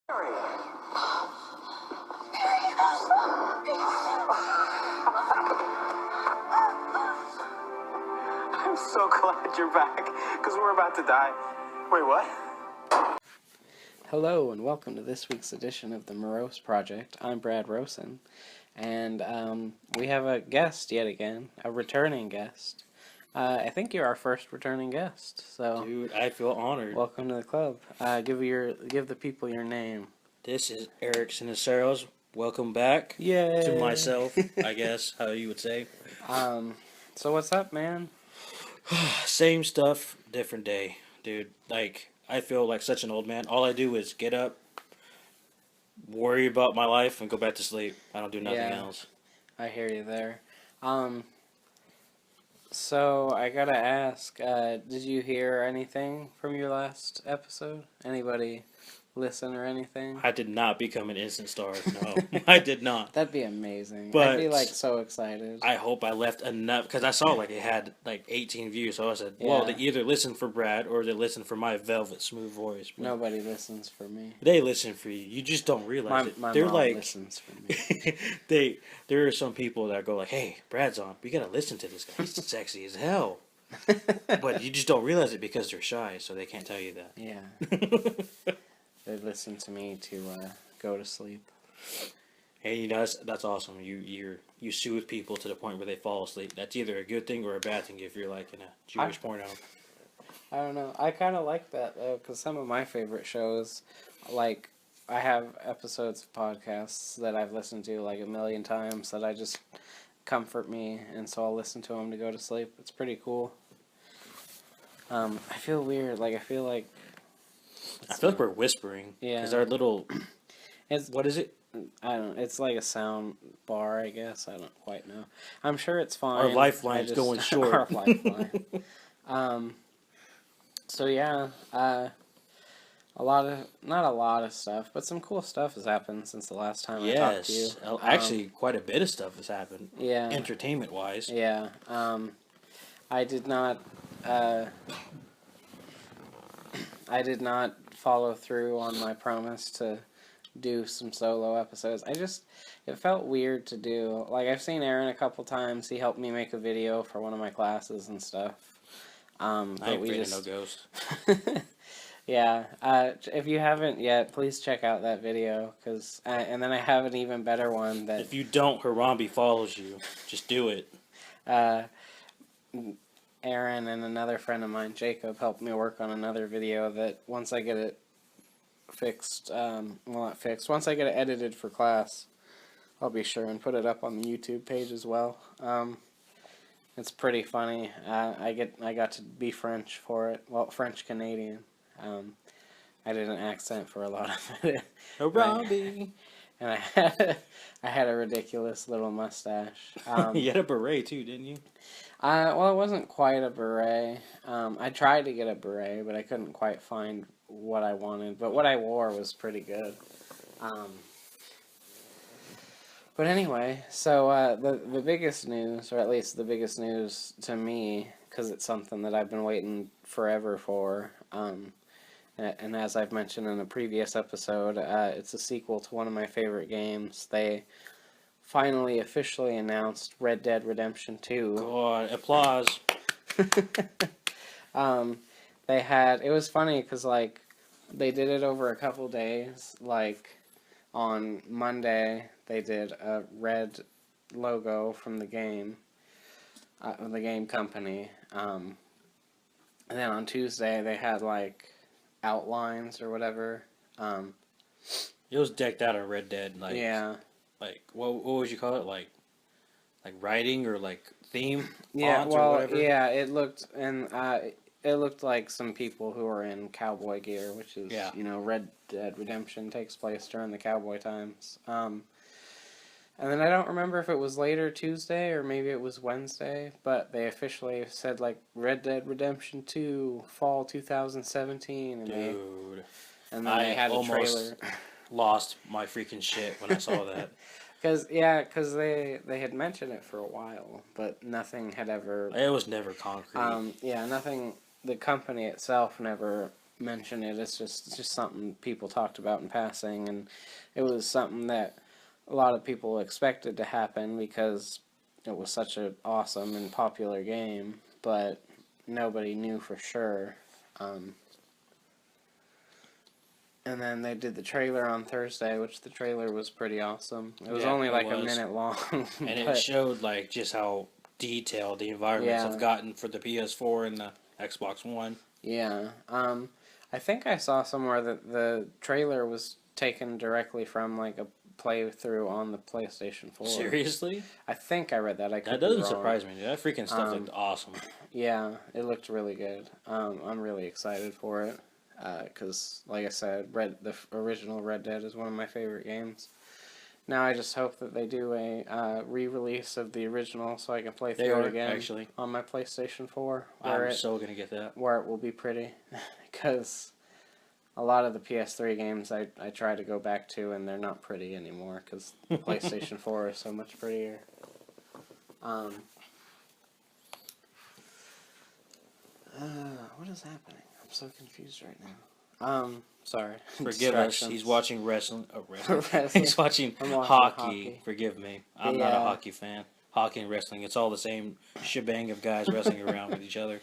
I'm so glad you're back, because we're about to die. Wait, what? Hello, and welcome to this week's edition of the Morose Project. I'm Brad Rosen, and we have a guest yet again, a returning guest. I think you're our first returning guest, so... Dude, I feel honored. Welcome to the club. Give the people your name. This is Eric Siniceros. Welcome back. Yay! To myself, I guess, how you would say. So what's up, man? Same stuff, different day, dude. Like, I feel like such an old man. All I do is get up, worry about my life, and go back to sleep. I don't do nothing else. I hear you there. So I gotta ask, did you hear anything from your last episode? Anybody listen or anything? I did not become an instant star. No, I did not. That'd be amazing. But I'd be like so excited. I hope I left enough, because I saw like it had like 18 views. So I said, well, they either listen for Brad or they listen for my velvet smooth voice. But nobody listens for me. they listen for you. You just don't realize it. My They're mom like, listens for me. there are some people that go like, hey, Brad's on. We gotta listen to this guy. He's sexy as hell. But you just don't realize it because they're shy, so they can't tell you that. Yeah. They listen to me to go to sleep. Hey, you know, that's awesome. You soothe people to the point where they fall asleep. That's either a good thing or a bad thing if you're like in a Jewish porno. I don't know. I kind of like that though, because some of my favorite shows, like I have episodes of podcasts that I've listened to like a million times that I just comfort me, and so I'll listen to them to go to sleep. It's pretty cool. I feel weird. Like I feel like we're whispering. Yeah. Because our little... what is it? I don't know. It's like a sound bar, I guess. I don't quite know. I'm sure it's fine. Our lifeline's going short. Our lifeline. So yeah, not a lot of stuff, but some cool stuff has happened since the last time I talked to you. Actually, quite a bit of stuff has happened. Yeah. Entertainment-wise. Yeah. I did not follow through on my promise to do some solo episodes. It felt weird to do. Like, I've seen Aaron a couple times. He helped me make a video for one of my classes and stuff. I ain't afraid of no ghosts. Yeah. If you haven't yet, please check out that video. And then I have an even better one that... If you don't, Harambe follows you. Just do it. Aaron and another friend of mine, Jacob, helped me work on another video that once I get it fixed, once I get it edited for class, I'll be sure and put it up on the YouTube page as well. It's pretty funny. I got to be French for it. Well, French Canadian. I did an accent for a lot of it. Harambe! And I had a ridiculous little mustache. You had a beret too, didn't you? Well, it wasn't quite a beret. I tried to get a beret, but I couldn't quite find what I wanted. But what I wore was pretty good. But anyway, so the biggest news, or at least the biggest news to me, because it's something that I've been waiting forever for, and as I've mentioned in a previous episode, it's a sequel to one of my favorite games. They finally officially announced Red Dead Redemption 2. God, applause. It was funny because, like, they did it over a couple days. Like, on Monday, they did a red logo from the game company. And then on Tuesday, they had, like, outlines or whatever. It was decked out in Red Dead, like... Yeah. Like, what would you call it? Like writing or like theme? Yeah, fonts well, or whatever? yeah, it looked like some people who were in cowboy gear, which is, Red Dead Redemption takes place during the cowboy times. And then I don't remember if it was later Tuesday or maybe it was Wednesday, but they officially said, like, Red Dead Redemption 2, Fall 2017, and then they had a trailer. Lost my freaking shit when I saw that. Because they had mentioned it for a while, but nothing had ever... It was never concrete. Nothing... The company itself never mention it. It's just something people talked about in passing, and it was something that a lot of people expected to happen because it was such an awesome and popular game, but nobody knew for sure. And then they did the trailer on Thursday, which the trailer was pretty awesome. It was only like a minute long. And it showed like just how detailed the environments have gotten for the PS4 and the Xbox One. Yeah. I think I saw somewhere that the trailer was taken directly from like a playthrough on the PlayStation 4. Seriously? I think I read that. That doesn't surprise me, dude. That freaking stuff looked awesome. Yeah, it looked really good. I'm really excited for it. Because, like I said, the original Red Dead is one of my favorite games. Now I just hope that they do a re-release of the original so I can play through it again actually on my PlayStation 4. I'm so going to get that. Where it will be pretty. Because a lot of the PS3 games I try to go back to and they're not pretty anymore because the PlayStation 4 is so much prettier. What is happening? I'm so confused right now. Sorry. Forgive us. He's watching wrestling. Wrestling. He's watching hockey. Forgive me. I'm not a hockey fan. Hockey and wrestling, it's all the same shebang of guys wrestling around with each other.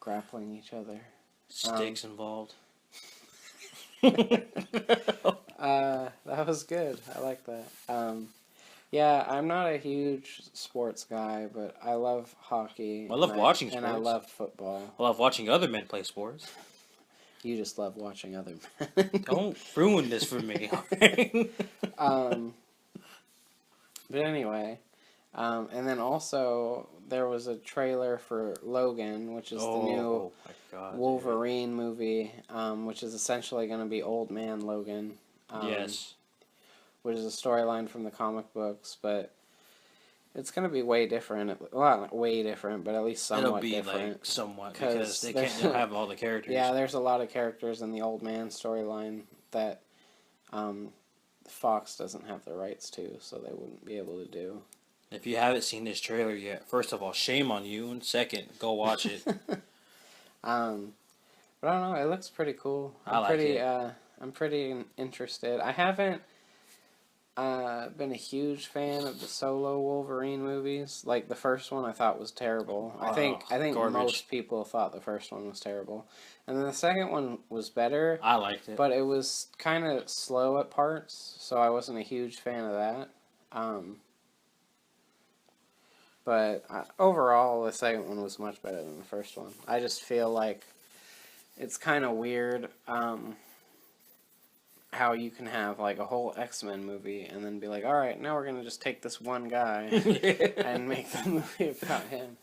Grappling each other. Sticks involved. That was good. I like that. Yeah, I'm not a huge sports guy, but I love hockey. I love watching sports. And I love football. I love watching other men play sports. You just love watching other men. Don't ruin this for me. But anyway, and then also there was a trailer for Logan, which is the new Wolverine movie, which is essentially going to be Old Man Logan. Yes. Which is a storyline from the comic books, but it's going to be way different. Well, not way different, but at least somewhat different. It'll be like somewhat, because they can't have all the characters. Yeah, there's a lot of characters in the Old Man storyline that Fox doesn't have the rights to, so they wouldn't be able to do. If you haven't seen this trailer yet, first of all, shame on you, and second, go watch it. But I don't know, it looks pretty cool. I'm pretty interested. I haven't been a huge fan of the solo Wolverine movies. Like the first one I thought was terrible. I think garbage. Most people thought the first one was terrible. And then the second one was better. I liked it. But it was kind of slow at parts, so I wasn't a huge fan of that. But overall, the second one was much better than the first one. I just feel like it's kind of weird how you can have like a whole X-Men movie and then be like, all right, now we're going to just take this one guy and make the movie about him.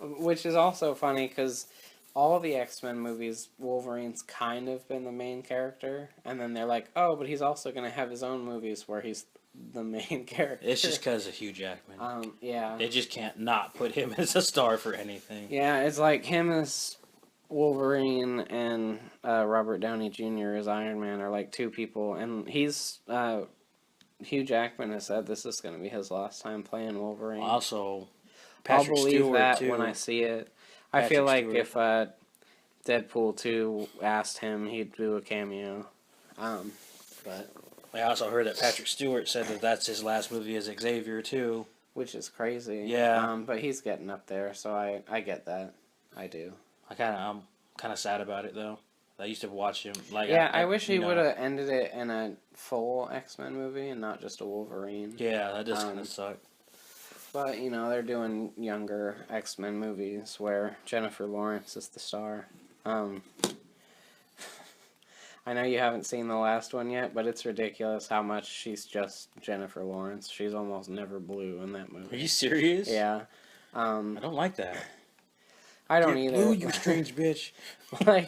Which is also funny because all the X-Men movies, Wolverine's kind of been the main character. And then they're like, oh, but he's also going to have his own movies where he's the main character. It's just because of Hugh Jackman. Yeah. They just can't not put him as a star for anything. Yeah, it's like him as Wolverine and Robert Downey Jr. as Iron Man are like two people, and Hugh Jackman has said this is going to be his last time playing Wolverine. Also, I'll believe that when I see it. I feel like if Deadpool 2 asked him, he'd do a cameo. But I also heard that Patrick Stewart said that that's his last movie as Xavier too, which is crazy. Yeah. But he's getting up there, so I get that. I do. I'm kind of sad about it though. I used to watch him. Like, yeah, I wish he would have ended it in a full X-Men movie and not just a Wolverine. Yeah, that does kind of suck. But they're doing younger X-Men movies where Jennifer Lawrence is the star. I know you haven't seen the last one yet, but it's ridiculous how much she's just Jennifer Lawrence. She's almost never blue in that movie. Are you serious? Yeah. I don't like that. I don't either. Blue, you strange bitch. I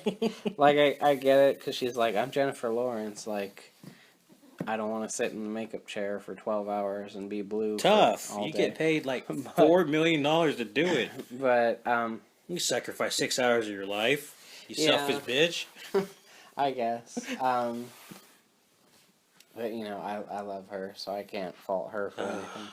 get it because she's like, I'm Jennifer Lawrence. Like, I don't want to sit in the makeup chair for 12 hours and be blue. Tough. All you day. Get paid like $4 million to do it. But you sacrifice 6 hours of your life. You selfish bitch. I guess. But I love her, so I can't fault her for anything.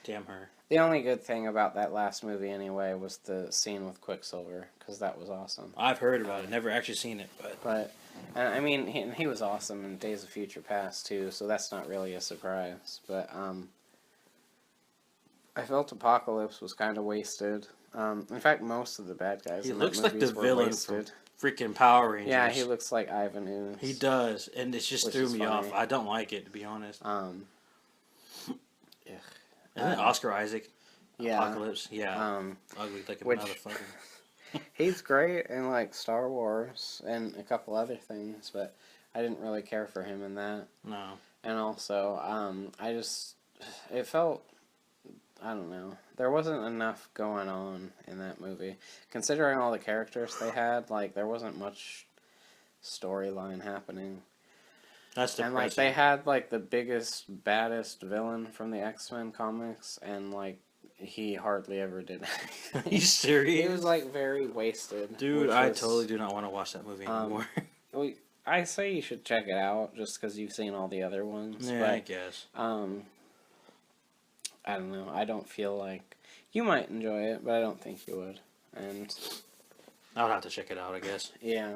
Damn her. The only good thing about that last movie, anyway, was the scene with Quicksilver, because that was awesome. I've heard about it. Never actually seen it, But I mean, he was awesome in Days of Future Past, too, so that's not really a surprise. But, I felt Apocalypse was kind of wasted. In fact, most of the bad guys he in looks that like the movies were villain wasted. from freaking Power Rangers. Yeah, he looks like Ivan Ooze. He does, and it just Which threw is me funny. off. I don't like it, to be honest. Yeah. Isn't it Oscar Isaac? Yeah. Apocalypse? Yeah. Ugly like a which- motherfucker. He's great in, like, Star Wars and a couple other things, but I didn't really care for him in that. No. And also, it felt, I don't know, there wasn't enough going on in that movie. Considering all the characters they had, like, there wasn't much storyline happening. That's depressing. And, like, they had, like, the biggest, baddest villain from the X-Men comics, and, like, he hardly ever did anything. Are you serious? He was, like, very wasted. Dude, I totally do not want to watch that movie anymore. I say you should check it out, just because you've seen all the other ones. Yeah, but, I guess. I don't know. I don't feel like... You might enjoy it, but I don't think you would. And, I'll have to check it out, I guess. yeah.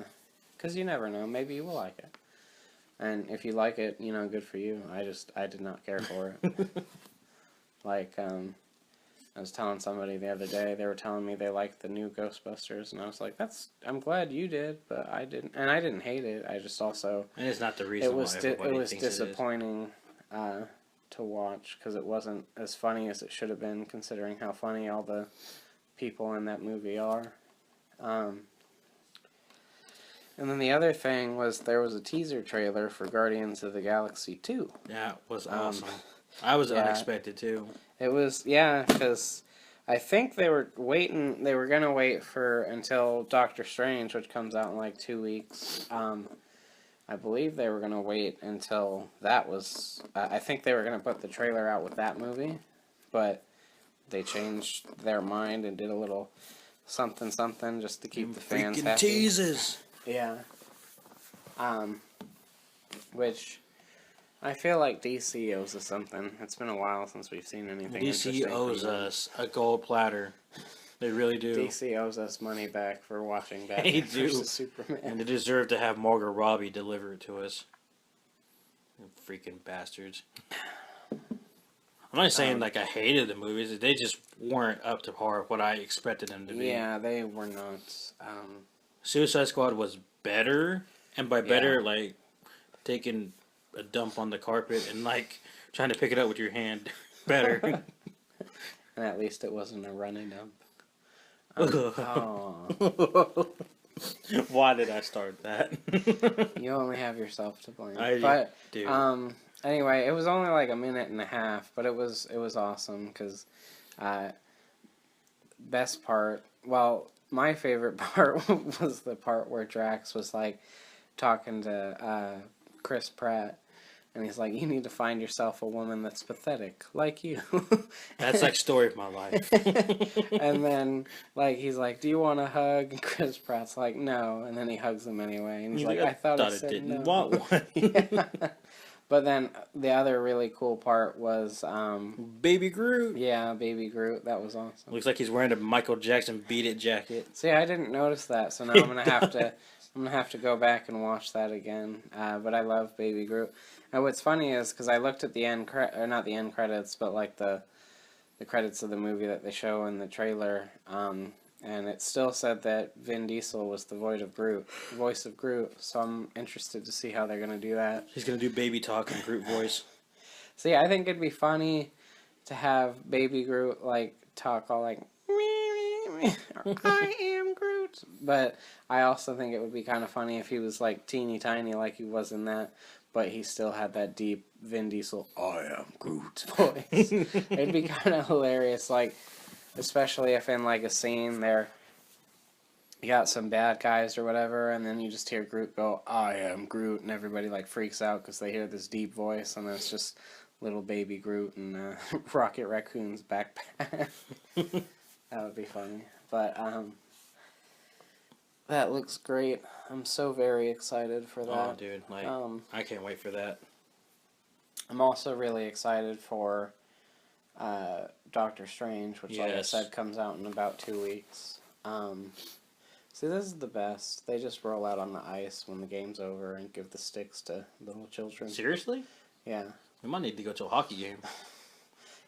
Because you never know. Maybe you will like it. And if you like it, you know, good for you. I did not care for it. Like, I was telling somebody the other day, they were telling me they liked the new Ghostbusters, and I was like, I'm glad you did, but I didn't. And I didn't hate it. I just also... And it's not the reason why everybody it was thinks it is. disappointing to watch, because it wasn't as funny as it should have been, considering how funny all the people in that movie are. And then the other thing was there was a teaser trailer for Guardians of the Galaxy 2. That was awesome. I was unexpected, too. It was, yeah, because I think they were going to wait until Doctor Strange, which comes out in like 2 weeks. I believe they were going to wait until that was, I think they were going to put the trailer out with that movie, but they changed their mind and did a little something just to keep the fans happy. Teases! Yeah. Which I feel like DC owes us something. It's been a while since we've seen anything. DC owes us a gold platter. They really do. DC owes us money back for watching They Batman do. vs Superman. And they deserve to have Margot Robbie deliver it to us. Freaking bastards. I'm not saying like I hated the movies. They just weren't up to par of what I expected them to be. Yeah, they were not. Suicide Squad was better, and by better, like taking a dump on the carpet and like trying to pick it up with your hand. Better. And at least it wasn't a running dump. Why did I start that? You only have yourself to blame. I do. Anyway, it was only like a minute and a half, but it was awesome because best part. Well, my favorite part was the part where Drax was like talking to Chris Pratt. And he's like, you need to find yourself a woman that's pathetic, like you. That's like story of my life. And then, like, he's like, do you want a hug? And Chris Pratt's like, no. And then he hugs him anyway. And he's like, I thought it said didn't no. want one. Yeah. But then the other really cool part was... Baby Groot. Yeah, Baby Groot. That was awesome. Looks like he's wearing a Michael Jackson Beat It jacket. See, I didn't notice that, so now I'm gonna have to... I'm gonna have to go back and watch that again. But I love Baby Groot. And what's funny is because I looked at the end or not the end credits, but like the credits of the movie that they show in the trailer, and it still said that Vin Diesel was the voice of Groot. So I'm interested to see how they're gonna do that. He's gonna do baby talk in Groot voice. See, I think it'd be funny to have Baby Groot like talk all like. Or, I am Groot. But I also think it would be kind of funny if he was like teeny tiny like he was in that, but he still had that deep Vin Diesel, I am Groot voice. It'd be kind of hilarious, like, especially if in like a scene there you got some bad guys or whatever, and then you just hear Groot go, I am Groot, and everybody like freaks out because they hear this deep voice, and then it's just little baby Groot and Rocket Raccoon's backpack. That would be funny. But, that looks great. I'm so very excited for that. Oh, dude. I can't wait for that. I'm also really excited for Doctor Strange, which, like I said, comes out in about 2 weeks. See, this is the best. They just roll out on the ice when the game's over and give the sticks to little children. Seriously? Yeah. We might need to go to a hockey game.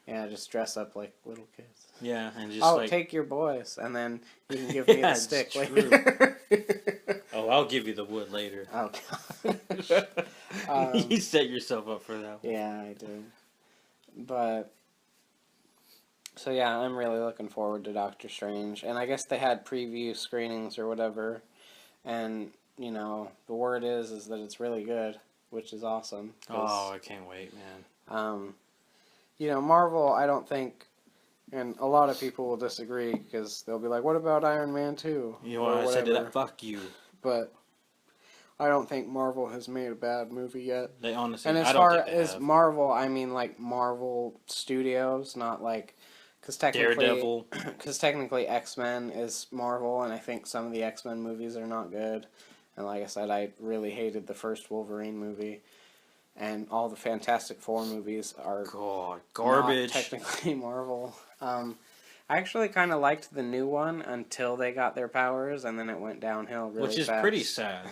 Yeah, just dress up like little kids. Yeah, and just take your boys, and then you can give me the stick later. Oh, I'll give you the wood later. Oh, You set yourself up for that one. Yeah, I did. But, so yeah, I'm really looking forward to Doctor Strange. And I guess they had preview screenings or whatever. And, you know, the word is that it's really good, which is awesome. Oh, I can't wait, man. You know, Marvel, I don't think, and a lot of people will disagree because they'll be like, what about Iron Man 2? You know what I said to that? Fuck you. But I don't think Marvel has made a bad movie yet. They honestly, and as I don't far think they as have. Marvel, I mean like Marvel Studios, not like, because technically, Daredevil. Because technically X-Men is Marvel, and I think some of the X-Men movies are not good. And like I said, I really hated the first Wolverine movie. And all the Fantastic Four movies are garbage. Not technically Marvel. I actually kind of liked the new one until they got their powers, and then it went downhill really fast. Which is pretty sad.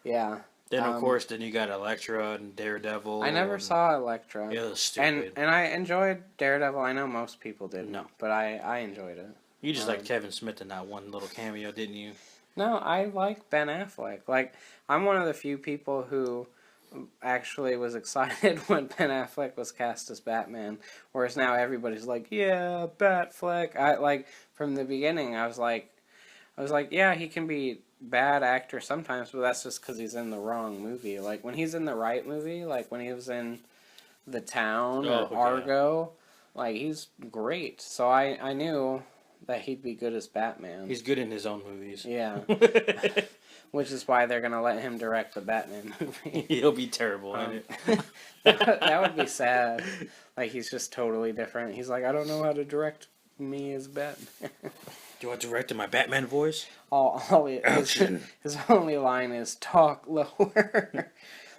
Yeah. Then of course, then you got Elektra and Daredevil. I never saw Elektra. It was stupid. And I enjoyed Daredevil. I know most people didn't. No. But I enjoyed it. You just like Kevin Smith in that one little cameo, didn't you? No, I like Ben Affleck. Like, I'm one of the few people who actually was excited when Ben Affleck was cast as Batman, whereas now everybody's like, yeah, Batfleck. I like from the beginning. I was like, yeah, he can be bad actor sometimes, but that's just because he's in the wrong movie. Like when he's in the right movie, like when he was in The Town or Argo, like he's great. So I knew that he'd be good as Batman. He's good in his own movies. Yeah. Which is why they're going to let him direct the Batman movie. He'll be terrible in it. That would be sad. Like, he's just totally different. He's like, I don't know how to direct me as Batman. Do I direct in my Batman voice? His only line is, talk lower,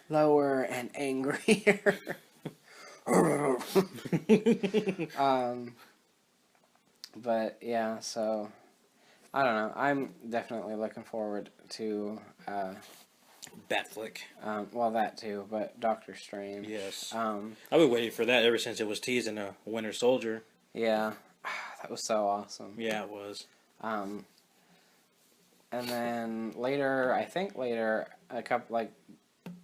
lower and angrier. But, yeah, so... I don't know. I'm definitely looking forward to... Batflick. Well, that too, but Doctor Strange. Yes. I've been waiting for that ever since it was teased in a Winter Soldier. Yeah. That was so awesome. Yeah, it was. And then later,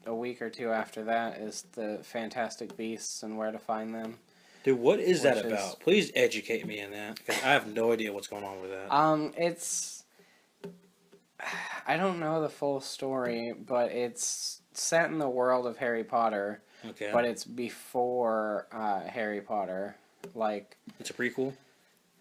a week or two after that, is the Fantastic Beasts and Where to Find Them. Dude, what is that about? Please educate me in that, because I have no idea what's going on with that. It's... I don't know the full story, but it's set in the world of Harry Potter. Okay. But it's before Harry Potter. Like... It's a prequel?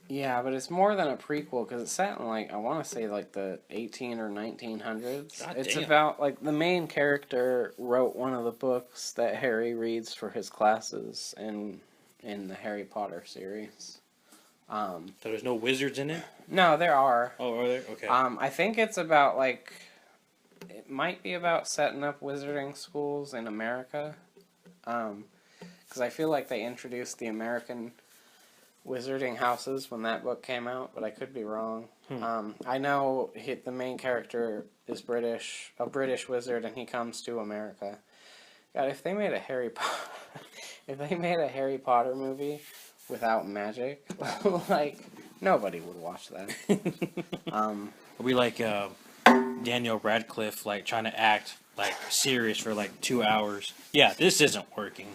Yeah, but it's more than a prequel, because it's set in, like, I want to say, like, the 18 or 1900s. God it's damn. about, like, the main character wrote one of the books that Harry reads for his classes in the Harry Potter series. So there's no wizards in it? No, there are. Oh, are there? Okay. I think it's about, like, it might be about setting up wizarding schools in America. Because I feel like they introduced the American wizarding houses when that book came out, but I could be wrong. I know the main character is British, a British wizard, and he comes to America. God, if they made a Harry Potter movie without magic, like, nobody would watch that. It'll be like Daniel Radcliffe, like, trying to act, like, serious for, like, 2 hours. Yeah, this isn't working.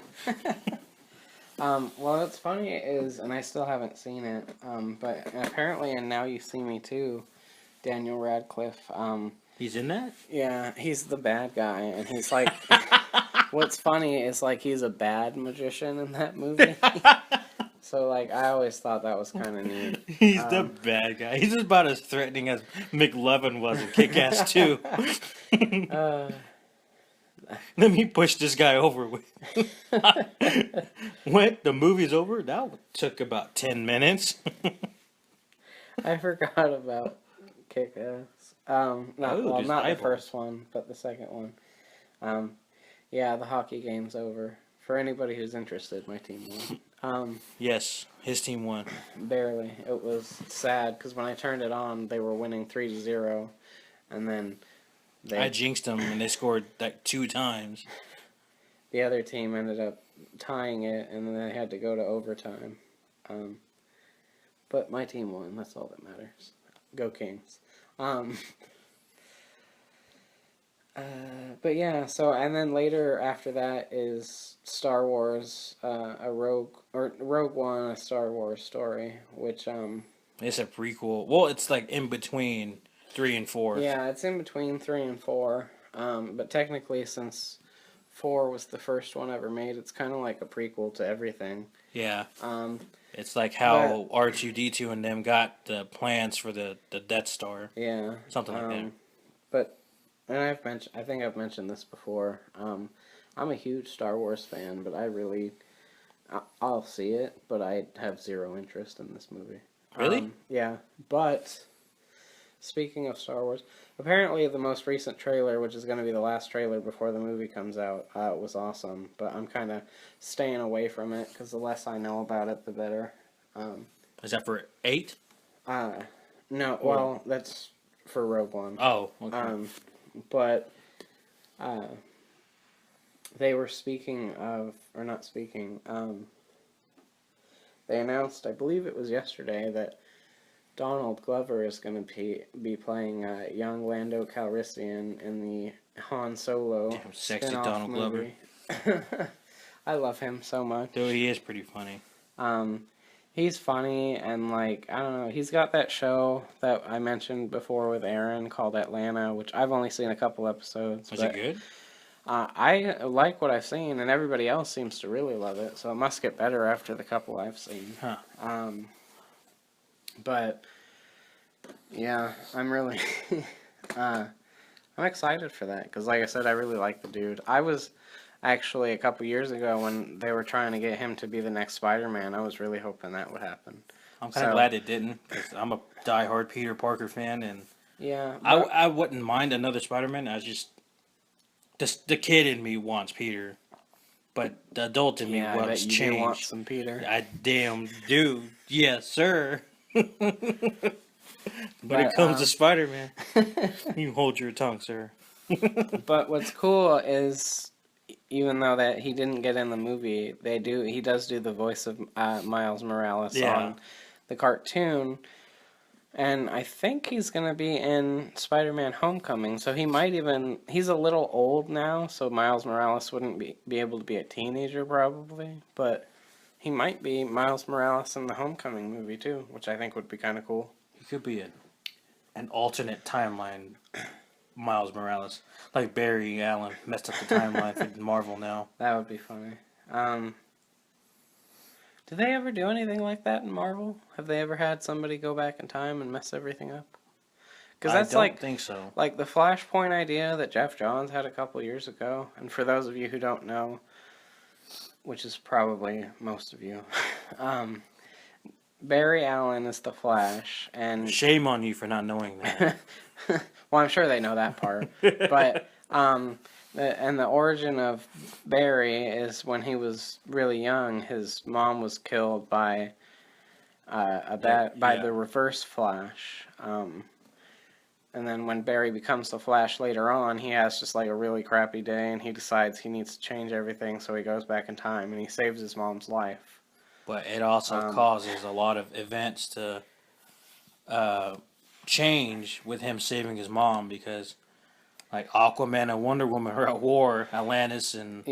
Well, what's funny is, and I still haven't seen it, but apparently in Now You See Me Too, Daniel Radcliffe, He's in that? yeah, he's the bad guy, and he's like, what's funny is, like, he's a bad magician in that movie. So, like, I always thought that was kind of neat. He's the bad guy. He's about as threatening as McLovin was in Kick-Ass 2. Let me push this guy over with. What? The movie's over? That took about 10 minutes. I forgot about Kick-Ass. Not the first one, but the second one. Yeah, the hockey game's over. For anybody who's interested, my team won. Yes, his team won. Barely. It was sad because when I turned it on, they were winning 3-0, and then I jinxed them, and they scored like 2 times. the other team ended up tying it, and then they had to go to overtime. But my team won. That's all that matters. Go Kings. But yeah, so and then later after that is Star Wars, Rogue One, a Star Wars story, which It's a prequel. Well, it's like in between 3 and 4. yeah, it's in between 3 and 4. But technically, since 4 was the first one ever made, it's kind of like a prequel to everything. Yeah. It's like how but, R2-D2 and them got the plans for the Death Star. Yeah. Something like that. But, and I think I've mentioned this before. I'm a huge Star Wars fan, but I'll see it, but I have zero interest in this movie. Really? Yeah. But, speaking of Star Wars, apparently the most recent trailer, which is going to be the last trailer before the movie comes out, was awesome. But I'm kind of staying away from it, because the less I know about it, the better. Is that for 8? No, well, that's for Rogue One. Oh, okay. But they were speaking of, or not speaking, they announced, I believe it was yesterday, that Donald Glover is going to be playing young Lando Calrissian in the Han Solo Damn sexy spin-off Donald movie. I love him so much. Dude, he is pretty funny. He's funny, and like, I don't know, he's got that show that I mentioned before with Aaron called Atlanta, which I've only seen a couple episodes. Was it good? I like what I've seen, and everybody else seems to really love it, so it must get better after the couple I've seen. Huh. But, yeah, I'm really, I'm excited for that, because like I said, I really like the dude. I was actually, a couple years ago, when they were trying to get him to be the next Spider-Man, I was really hoping that would happen. I'm kind of glad it didn't, because I'm a diehard Peter Parker fan, and yeah, I wouldn't mind another Spider-Man. I just the kid in me wants Peter, but the adult in me wants change. Do want some Peter. I damn do, yes sir. But it comes to Spider-Man. You hold your tongue, sir. But what's cool is, even though that he didn't get in the movie, he does do the voice of Miles Morales on the cartoon, and I think he's gonna be in Spider-Man: Homecoming. So he's a little old now, so Miles Morales wouldn't be able to be a teenager probably, but he might be Miles Morales in the Homecoming movie too, which I think would be kind of cool. He could be an alternate timeline Miles Morales. Like Barry Allen messed up the timeline for Marvel now. That would be funny. Do they ever do anything like that in Marvel? Have they ever had somebody go back in time and mess everything up? Because that's I don't think so. Like the Flashpoint idea that Jeff Johns had a couple years ago. And for those of you who don't know, which is probably most of you, Barry Allen is the Flash, and shame on you for not knowing that. Well, I'm sure they know that part, but the origin of Barry is when he was really young. His mom was killed by the Reverse Flash, and then when Barry becomes the Flash later on, he has just like a really crappy day, and he decides he needs to change everything, so he goes back in time and he saves his mom's life. But it also causes a lot of events to change with him saving his mom, because like Aquaman and Wonder Woman are at war, Atlantis and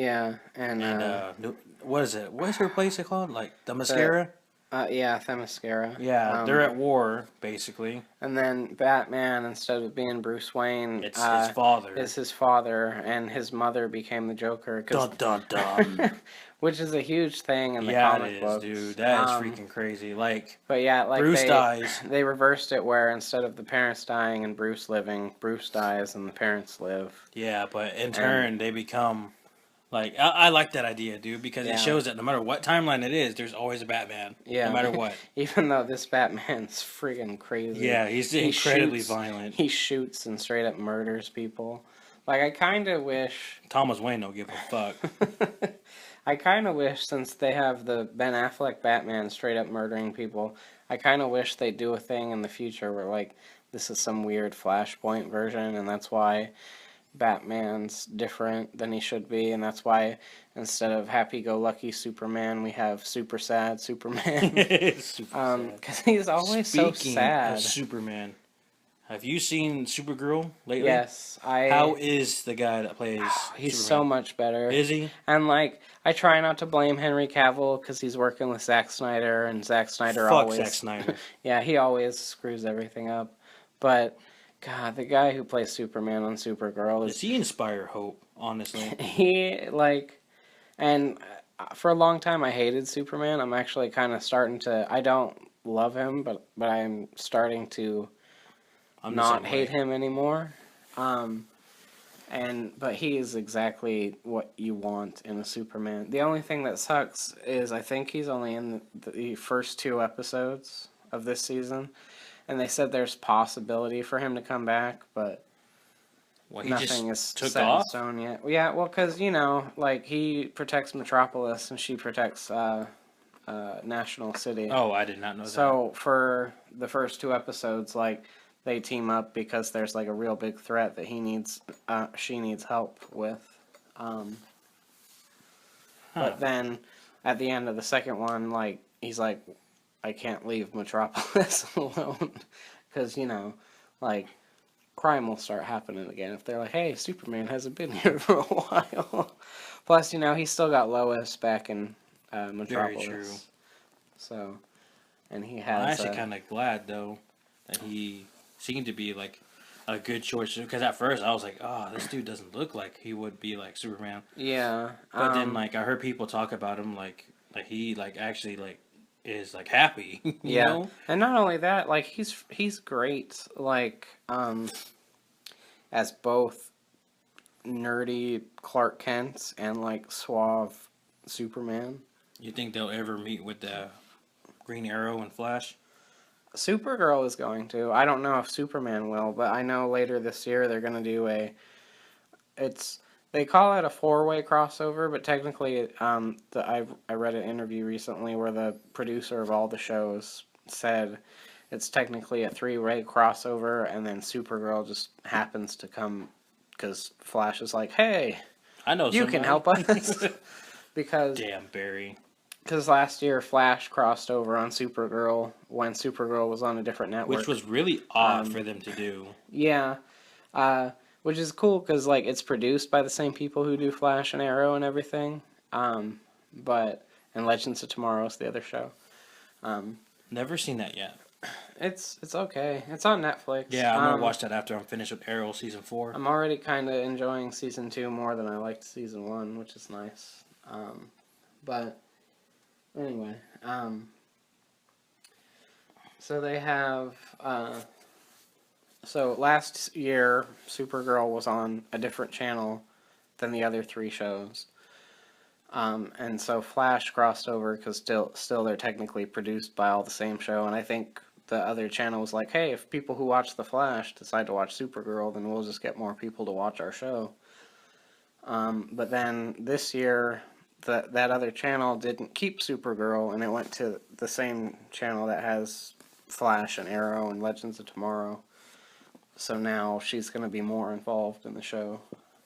what is it? What is her place called? Like the Themyscira? Themyscira. Yeah, they're at war basically. And then Batman, instead of being Bruce Wayne, it's his father. Is his father, and his mother became the Joker. Dun dun dun. Which is a huge thing in the comic books. Yeah, it is, dude. That is freaking crazy. Like, but yeah, like Bruce dies. They reversed it where instead of the parents dying and Bruce living, Bruce dies and the parents live. Yeah, but in turn they become like I like that idea, dude, because it shows that no matter what timeline it is, there's always a Batman. Yeah, no matter what. Even though this Batman's freaking crazy. Yeah, he's incredibly violent. He shoots and straight up murders people. Like, I kind of wish... Thomas Wayne don't give a fuck. I kind of wish, since they have the Ben Affleck Batman straight up murdering people, I kind of wish they'd do a thing in the future where, like, this is some weird Flashpoint version, and that's why Batman's different than he should be, and that's why instead of happy-go-lucky Superman, we have super sad Superman. Because he's always so sad. Of Superman, have you seen Supergirl lately? Yes, How is the guy that plays he's Superman? so much better. Is he? And, like, I try not to blame Henry Cavill because he's working with Zack Snyder, and Zack Snyder always... Fuck Zack Snyder. Yeah, he always screws everything up. But, God, the guy who plays Superman on Supergirl Does he inspire hope, honestly? He, like... And for a long time, I hated Superman. I'm actually kind of starting to... I don't love him, but I'm starting to not hate him anymore. But he is exactly what you want in a Superman. The only thing that sucks is I think he's only in the first 2 episodes of this season. And they said there's possibility for him to come back, but nothing is set in stone yet. Yeah, well, because, you know, like, he protects Metropolis and she protects National City. Oh, I did not know that. So, for the first 2 episodes, like, they team up because there's, like, a real big threat that she needs help with. But then, at the end of the second one, like, he's like, I can't leave Metropolis alone. Because, you know, like, crime will start happening again if they're like, hey, Superman hasn't been here for a while. Plus, you know, he's still got Lois back in Metropolis. Very true. So, and he has... I'm actually kind of glad, though, that he seemed to be, like, a good choice. Because at first, I was like, oh, this dude doesn't look like he would be, like, Superman. Yeah. But then, like, I heard people talk about him, like he, like, actually, like, is, like, happy, you know? And not only that, like, he's great, like, as both nerdy Clark Kent and, like, suave Superman. You think they'll ever meet with the Green Arrow and Flash? Supergirl is going to. I don't know if Superman will, but I know later this year they're going to do they call it a 4-way crossover, but technically, I read an interview recently where the producer of all the shows said it's technically a 3-way crossover, and then Supergirl just happens to come because Flash is like, hey, I know you can help us. Because damn Barry. Because last year Flash crossed over on Supergirl when Supergirl was on a different network, which was really odd for them to do. Yeah. Which is cool because, like, it's produced by the same people who do Flash and Arrow and everything. And Legends of Tomorrow is the other show. Never seen that yet. It's okay. It's on Netflix. Yeah, I'm gonna watch that after I'm finished with Arrow season 4. I'm already kind of enjoying season 2 more than I liked season 1, which is nice. But anyway, so they have. So last year, Supergirl was on a different channel than the other 3 shows. And so Flash crossed over because still they're technically produced by all the same show. And I think the other channel was like, hey, if people who watch The Flash decide to watch Supergirl, then we'll just get more people to watch our show. But then this year, that other channel didn't keep Supergirl, and it went to the same channel that has Flash and Arrow and Legends of Tomorrow. So now she's going to be more involved in the show.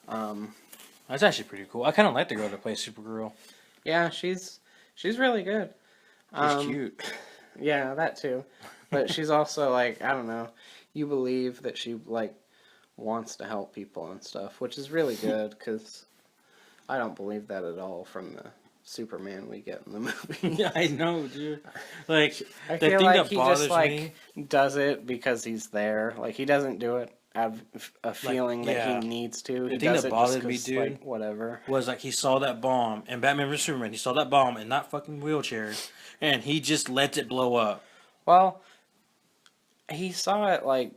That's actually pretty cool. I kind of like the girl that plays Supergirl. Yeah, she's really good. She's cute. Yeah, that too. But she's also, like, I don't know, you believe that she, like, wants to help people and stuff, which is really good, because I don't believe that at all from the Superman we get in the movie. Yeah, I know, dude. Like, I the feel thing like that he bothers just, like, me... does it because he's there. Like, he doesn't do it out of a feeling that he needs to. The thing that bothered me, dude, like, whatever. was, like, he saw that bomb, in Batman vs. Superman, he saw that bomb in that fucking wheelchair, and he just lets it blow up. Well, he saw it, like,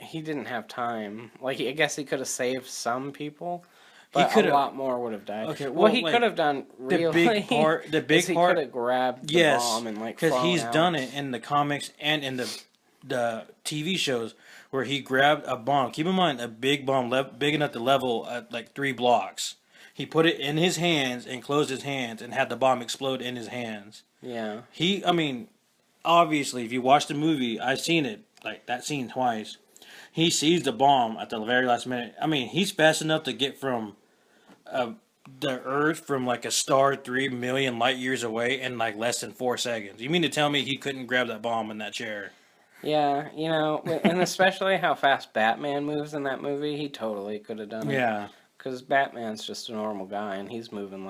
he didn't have time. Like, I guess he could have saved some people, but a lot more would have died. Okay, well, he like, could have done really... The big part... He could have grabbed the bomb and, like, because he's out. done it in the comics and in the the TV shows where he grabbed a bomb. Keep in mind, a big bomb, big enough to level like 3 blocks. He put it in his hands and closed his hands and had the bomb explode in his hands. Yeah. I mean, obviously, if you watch the movie, I've seen it, like that scene twice. He sees the bomb at the very last minute. I mean, he's fast enough to get from the Earth from like a star 3 million light years away in like less than 4 seconds. You mean to tell me he couldn't grab that bomb in that chair? Yeah, you know, and especially how fast Batman moves in that movie, he totally could have done it. Yeah. Because Batman's just a normal guy, and he's moving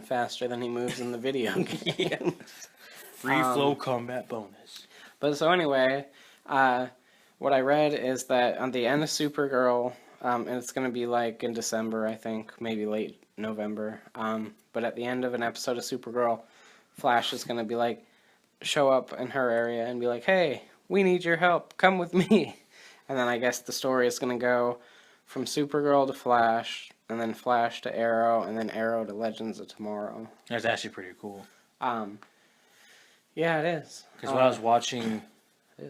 faster than he moves in the video game. Free flow combat bonus. But so anyway, what I read is that on the end of Supergirl, and it's going to be like in December, I think, maybe late November. But at the end of an episode of Supergirl, Flash is going to be like, show up in her area and be like, hey, we need your help, come with me. And then I guess the story is going to go from Supergirl to Flash, and then Flash to Arrow, and then Arrow to Legends of Tomorrow. That's actually pretty cool. Yeah, it is. Because when I was watching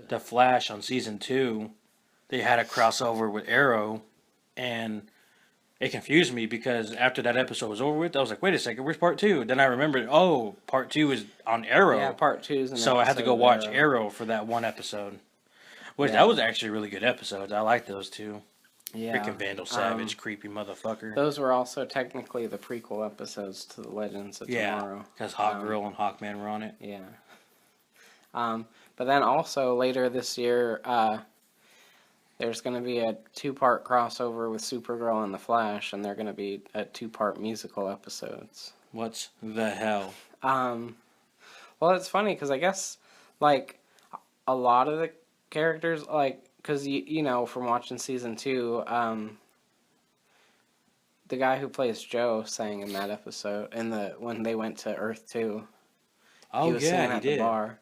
The Flash on season 2, they had a crossover with Arrow, and it confused me because after that episode was over with, I was like, wait a second, where's part 2? Then I remembered, oh, part 2 is on Arrow. Yeah, part 2 is an So I had to go watch Arrow. Arrow for that one episode. Which, that was actually a really good episode. I like those two. Yeah. Freaking Vandal Savage, creepy motherfucker. Those were also technically the prequel episodes to the Legends of Tomorrow. Because Hawkgirl and Hawkman were on it. Yeah. But then also later this year, there's going to be a 2-part crossover with Supergirl and the Flash, and they're going to be 2-part musical episodes. What the hell? Well, it's funny because I guess like a lot of the characters, like, because you know from watching season 2, the guy who plays Joe sang in that episode when they went to Earth 2. Oh, he was yeah, singing he at did. the bar.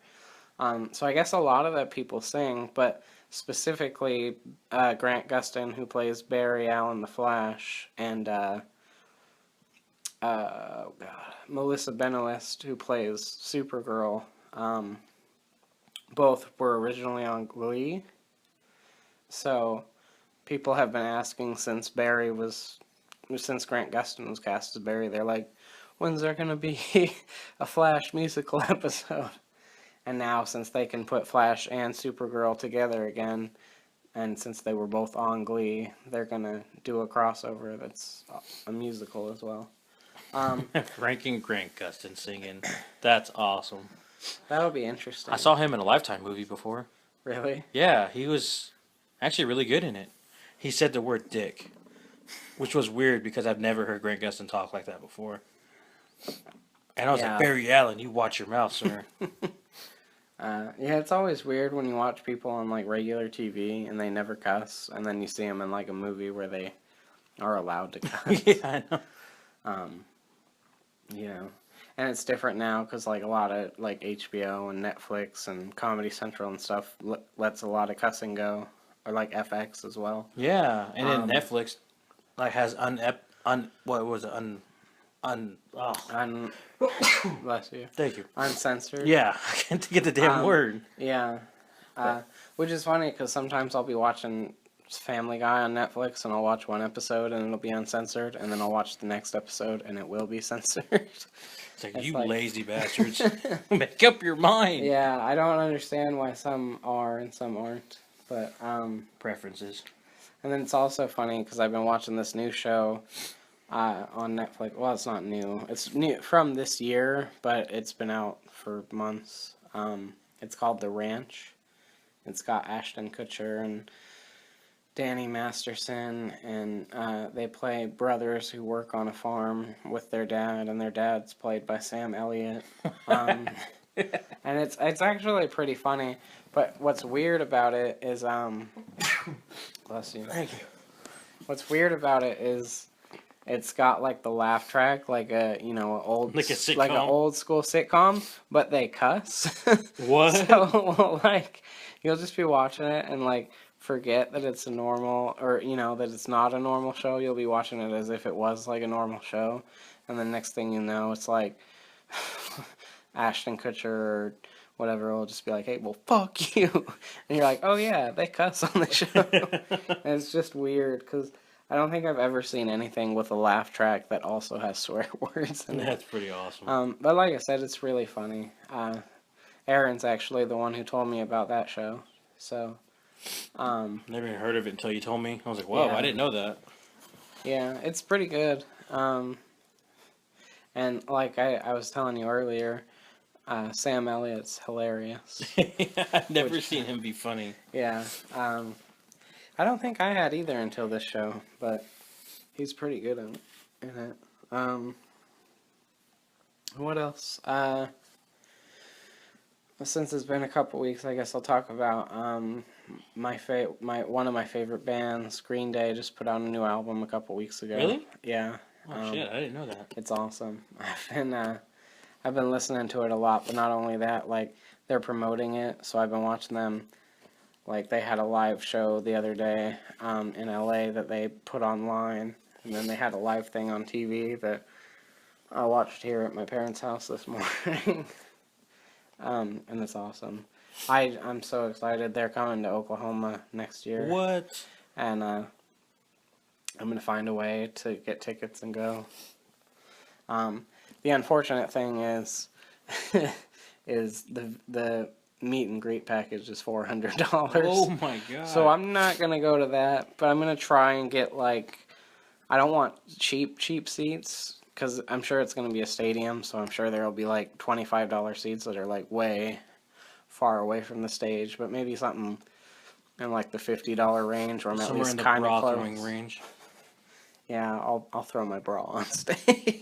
So I guess a lot of the people sing, but specifically Grant Gustin, who plays Barry Allen the Flash, and Melissa Benoist, who plays Supergirl, both were originally on Glee. So people have been asking since Grant Gustin was cast as Barry, they're like, when's there going to be a Flash musical episode? And now, since they can put Flash and Supergirl together again, and since they were both on Glee, they're going to do a crossover that's a musical as well. Ranking Grant Gustin singing. That's awesome. That'll be interesting. I saw him in a Lifetime movie before. Really? Yeah, he was actually really good in it. He said the word dick, which was weird because I've never heard Grant Gustin talk like that before. And I was like, Barry Allen, you watch your mouth, sir. Yeah, it's always weird when you watch people on like regular TV and they never cuss, and then you see them in like a movie where they are allowed to cuss. Yeah, I know. You know, and it's different now because like a lot of like HBO and Netflix and Comedy Central and stuff lets a lot of cussing go, or like FX as well. Yeah, and then Netflix like has Bless you. Thank you. Uncensored. Yeah, I can't get the damn word. Yeah. Which is funny because sometimes I'll be watching Family Guy on Netflix and I'll watch one episode and it'll be uncensored, and then I'll watch the next episode and it will be censored. It's like, you lazy bastards. Make up your mind. Yeah, I don't understand why some are and some aren't. But, preferences. And then it's also funny because I've been watching this new show on Netflix. Well, it's not new. It's new from this year, but it's been out for months. It's called The Ranch. It's got Ashton Kutcher and Danny Masterson, and they play brothers who work on a farm with their dad, and their dad's played by Sam Elliott. And it's actually pretty funny. But what's weird about it is bless you. Thank you. What's weird about it is it's got like the laugh track, like a old like a sitcom? like an old school sitcom, but they cuss. What? So like you'll just be watching it and like forget that it's a normal, or that it's not a normal show. You'll be watching it as if it was like a normal show, and the next thing you know, it's like Ashton Kutcher whatever will just be like, hey, well, fuck you. And you're like, oh yeah, they cuss on the show. And it's just weird because I don't think I've ever seen anything with a laugh track that also has swear words in it. That's pretty awesome. But like I said, it's really funny. Aaron's actually the one who told me about that show. So, Never even heard of it until you told me. I was like, whoa, Yeah. I didn't know that. yeah, it's pretty good. And like I was telling you earlier, Sam Elliott's hilarious. I've never seen him be funny. Yeah. I don't think I had either until this show, but he's pretty good in it. What else? Since it's been a couple weeks, I guess I'll talk about one of my favorite bands, Green Day, just put out a new album a couple weeks ago. Really? Yeah. Oh shit, I didn't know that. It's awesome. I've been listening to it a lot, but not only that, like they're promoting it, so I've been watching them. Like they had a live show the other day in LA that they put online, and then they had a live thing on TV that I watched here at my parents' house this morning. And it's awesome. I'm so excited. They're coming to Oklahoma next year. What? And I'm gonna find a way to get tickets and go. The unfortunate thing is, is the meet and greet package is $400. Oh my god. So I'm not gonna go to that, but I'm gonna try and get like, I don't want cheap seats because I'm sure it's gonna be a stadium, so I'm sure there'll be like $25 seats that are like way far away from the stage, but maybe something in like the $50 range, where I'm at somewhere least in the kind of bra close. throwing range. Yeah, I'll throw my bra on stage.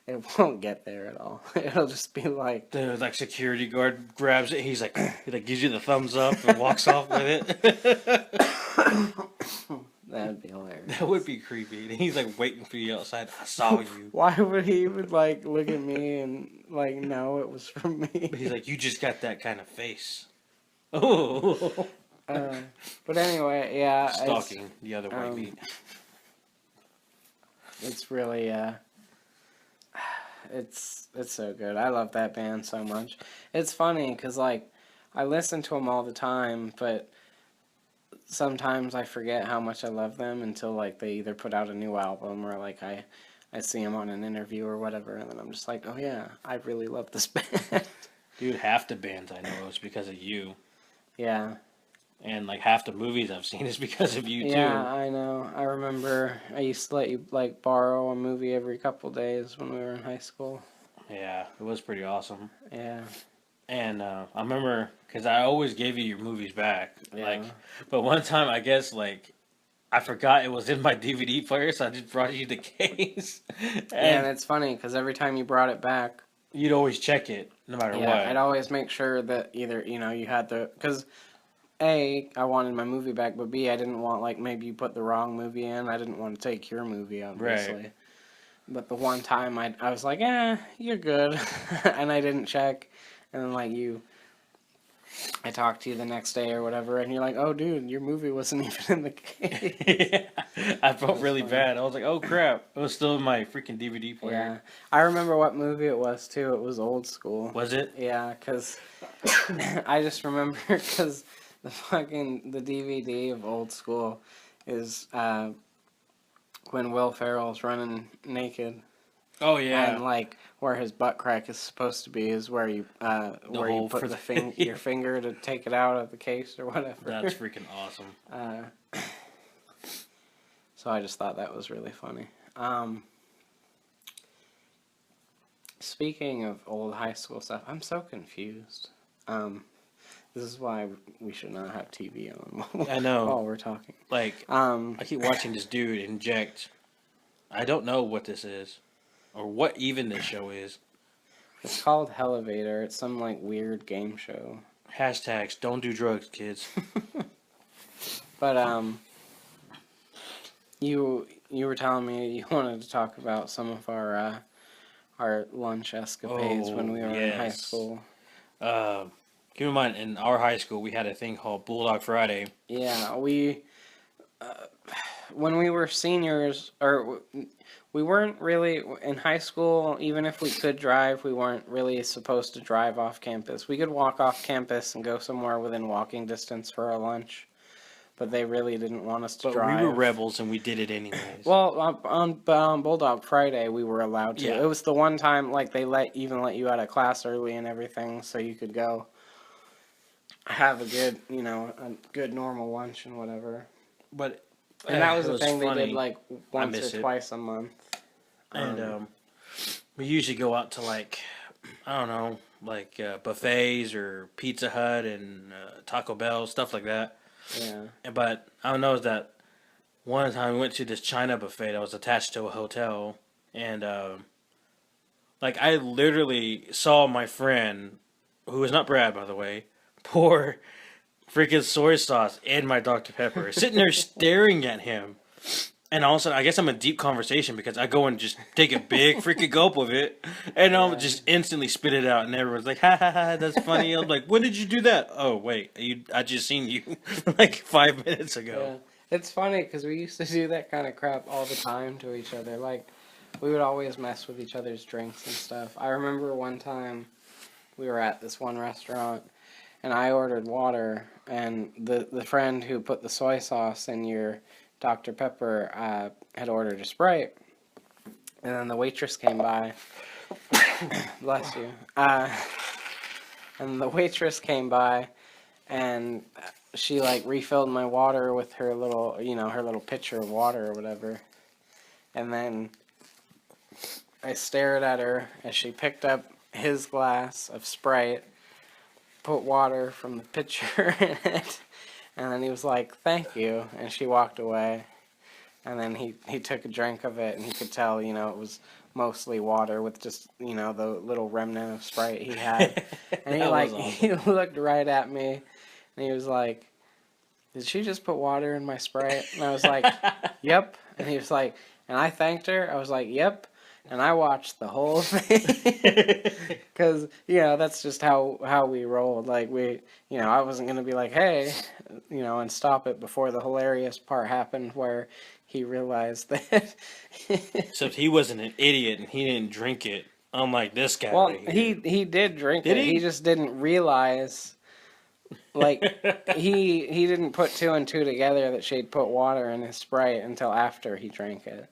It won't get there at all. It'll just be like The like security guard grabs it. He gives you the thumbs up and walks off with it. that'd be hilarious. That would be creepy. He's like waiting for you outside. I saw you. Why would he even like look at me and like know it was from me? But he's like, you just got that kind of face. Oh. But anyway, yeah, Stalking the other white meat. it's really it's so good. I love that band so much. It's funny because like I listen to them all the time, but sometimes I forget how much I love them until like they either put out a new album or like I see them on an interview or whatever, and then I'm just like, oh yeah, I really love this band. Dude, half the bands I know is because of you. Yeah. And like half the movies I've seen is because of you too. Yeah, I know. I remember I used to let you like borrow a movie every couple days when we were in high school. Yeah, it was pretty awesome. Yeah. And I remember, because I always gave you your movies back. Yeah. Like, but one time, I guess, like, I forgot it was in my DVD player, so I just brought you the case. And it's funny, because every time you brought it back, you'd always check it, no matter what. I'd always make sure that either, you had the... Because, A, I wanted my movie back, but B, I didn't want, like, maybe you put the wrong movie in. I didn't want to take your movie, obviously. Right. But the one time I was like, you're good. And I didn't check. And then, like, I talked to you the next day or whatever, and you're like, oh, dude, your movie wasn't even in the case. Yeah, I felt really bad. I was like, oh, crap. It was still in my freaking DVD player. Yeah. I remember what movie it was, too. It was Old School. Was it? Yeah, because I just remember, because the DVD of Old School is when Will Ferrell's running naked. Oh, yeah. And, like, where his butt crack is supposed to be is where you put your finger to take it out of the case or whatever. That's freaking awesome. So I just thought that was really funny. Speaking of old high school stuff, I'm so confused. This is why we should not have TV on I know. while we're talking. Like, I keep watching this dude inject. I don't know what this is. Or what even this show is. It's called Hellevator. It's some, like, weird game show. Hashtags, don't do drugs, kids. But, you were telling me you wanted to talk about some of our lunch escapades when we were in high school. Keep in mind, in our high school, we had a thing called Bulldog Friday. Yeah, when we were seniors, or we weren't really in high school. Even if we could drive, we weren't really supposed to drive off campus. We could walk off campus and go somewhere within walking distance for our lunch, but they really didn't want us to But drive. we were rebels and we did it anyways. Well, on Bulldog Friday, we were allowed to. Yeah. It was the one time like they let you out of class early and everything, so you could go have a good normal lunch and whatever. But And that was it the thing funny. they did like once miss or it. twice a month. And we usually go out to like, I don't know, like buffets or Pizza Hut and Taco Bell, stuff like that. Yeah. But I don't know, is that one time we went to this China buffet that was attached to a hotel, and like I literally saw my friend, who is not Brad by the way, pour freaking soy sauce in my Dr. Pepper, sitting there staring at him. And all of a sudden, I guess I'm in deep conversation because I go and just take a big freaking gulp of it, and I'll just instantly spit it out, and everyone's like, "Ha ha ha, that's funny." I'm like, "When did you do that?" "Oh wait, I just seen you like 5 minutes ago." Yeah. It's funny because we used to do that kind of crap all the time to each other. Like, we would always mess with each other's drinks and stuff. I remember one time we were at this one restaurant, and I ordered water, and the friend who put the soy sauce in your Dr. Pepper had ordered a Sprite, and then the waitress came by. Bless you. And the waitress came by, and she like refilled my water with her little, her little pitcher of water or whatever. And then I stared at her as she picked up his glass of Sprite, put water from the pitcher in it, and then he was like, "Thank you," and she walked away. And then he took a drink of it, and he could tell, it was mostly water with just, the little remnant of Sprite he had. And he awesome. he looked right at me, and he was like, "Did she just put water in my Sprite?" And I was like, "Yep." And he was like, and I thanked her. I was like, "Yep." And I watched the whole thing because, that's just how we rolled. Like, I wasn't going to be like, "Hey," and stop it before the hilarious part happened where he realized that. Except he wasn't an idiot and he didn't drink it, unlike this guy. Well, right here. he did drink Did it. he? He just didn't realize. Like, he didn't put two and two together that she'd put water in his Sprite until after he drank it.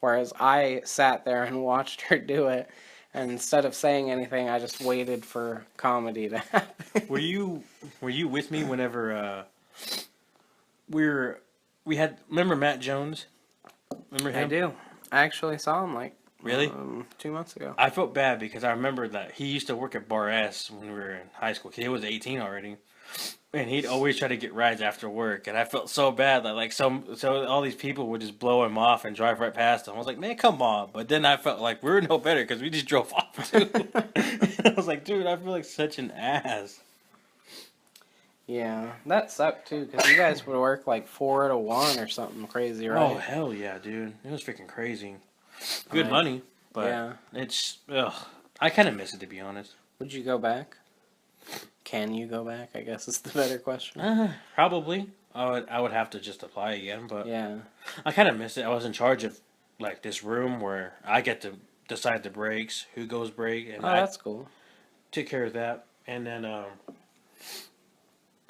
Whereas I sat there and watched her do it, and instead of saying anything, I just waited for comedy to happen. Were you with me whenever we had, remember Matt Jones? Remember him? I do. I actually saw him like Really? 2 months ago. I felt bad because I remember that he used to work at Bar S when we were in high school. He was 18 already. And he'd always try to get rides after work, and I felt so bad that like so all these people would just blow him off and drive right past him. I was like, man, come on! But then I felt like we were no better because we just drove off too. I was like, dude, I feel like such an ass. Yeah, that sucked too because you guys would work like 4 to 1 or something crazy, right? Oh hell yeah, dude! It was freaking crazy. Good money, but yeah. It's I kind of miss it, to be honest. Would you go back? Can you go back? I guess is the better question. Probably. I would have to just apply again, but Yeah. I kind of miss it. I was in charge of like this room where I get to decide the breaks, who goes break, and Oh, that's cool. took care of that. And then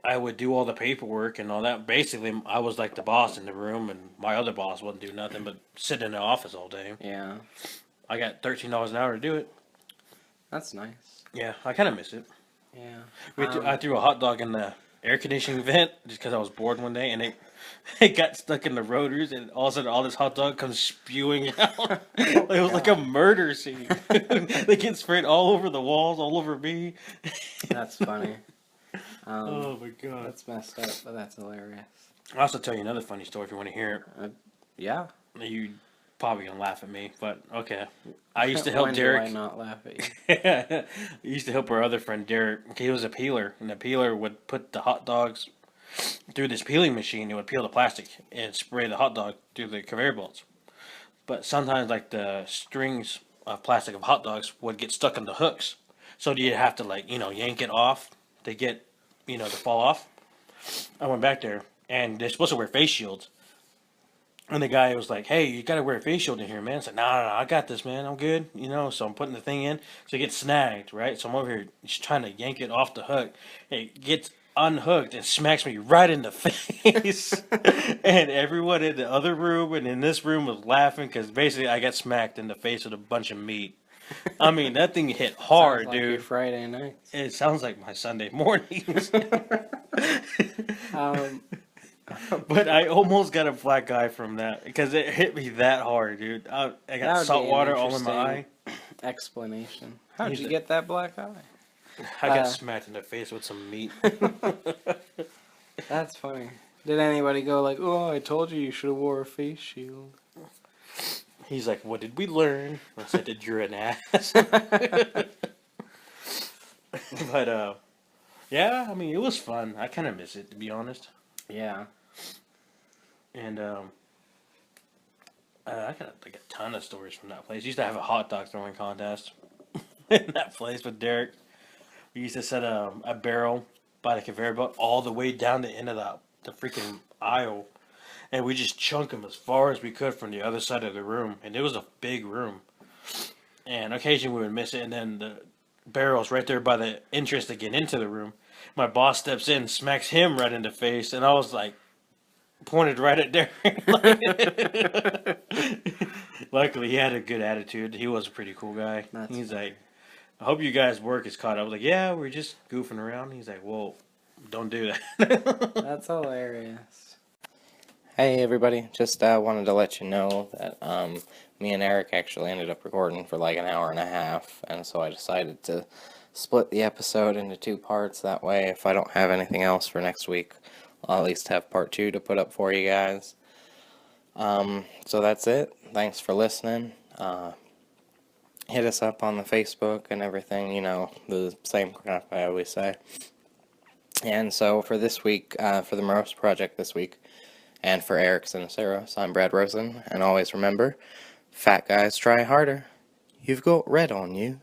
I would do all the paperwork and all that. Basically, I was like the boss in the room, and my other boss wouldn't do nothing but sit in the office all day. Yeah. I got $13 an hour to do it. That's nice. Yeah, I kind of miss it. Yeah. I threw a hot dog in the air conditioning vent just because I was bored one day, and it got stuck in the rotors, and all of a sudden all this hot dog comes spewing out. It was like a murder scene. They get sprayed all over the walls, all over me. That's funny. Oh my god. That's messed up, but that's hilarious. I'll also tell you another funny story if you want to hear Yeah. it. You probably gonna laugh at me, but okay. I used to help When Derek. do I not laugh at you? I used to help our other friend Derek. He was a peeler, and the peeler would put the hot dogs through this peeling machine. It would peel the plastic and spray the hot dog through the conveyor belts. But sometimes, like the strings of plastic of hot dogs would get stuck in the hooks, so you'd have to yank it off to get to fall off. I went back there, and they're supposed to wear face shields. And the guy was like, "Hey, you gotta wear a face shield in here, man." It's like, "No, I got this, man. I'm good." So I'm putting the thing in, so it gets snagged, right? So I'm over here just trying to yank it off the hook. It gets unhooked and smacks me right in the face. And everyone in the other room and in this room was laughing because basically I got smacked in the face with a bunch of meat. I mean, that thing hit hard, Sounds like your dude. Friday nights. It sounds like my Sunday mornings. Um, But I almost got a black eye from that because it hit me that hard, dude. I That got would salt be an water all in my eye. explanation. How'd He's you a- get that black eye? I got smacked in the face with some meat. That's funny. Did anybody go like, "Oh, I told you should have wore a face shield"? He's like, "What did we learn?" I said, "That you're an ass." But yeah, I mean, it was fun. I kind of miss it, to be honest. Yeah. And I got like a ton of stories from that place. Used to have a hot dog throwing contest in that place with Derek. We used to set a barrel by the conveyor belt all the way down the end of the freaking aisle, and we just chunk them as far as we could from the other side of the room. And it was a big room, and occasionally we would miss it. And then the barrel's right there by the entrance to get into the room. My boss steps in, smacks him right in the face, and I was like, pointed right at Derek. Luckily, he had a good attitude. He was a pretty cool guy. That's He's funny. like, "I hope you guys' work is caught up." I was like, "Yeah, we're just goofing around." He's like, "Well, don't do that." That's hilarious. Hey everybody, just wanted to let you know that me and Eric actually ended up recording for like an hour and a half, and so I decided to split the episode into 2 parts. That way, if I don't have anything else for next week, I'll at least have part 2 to put up for you guys. So that's it. Thanks for listening. Hit us up on the Facebook and everything, the same crap I always say. And so for this week, for the Morose Project this week, and for Eric's and Sarah's, I'm Brad Rosen, and always remember, fat guys try harder. You've got red on you.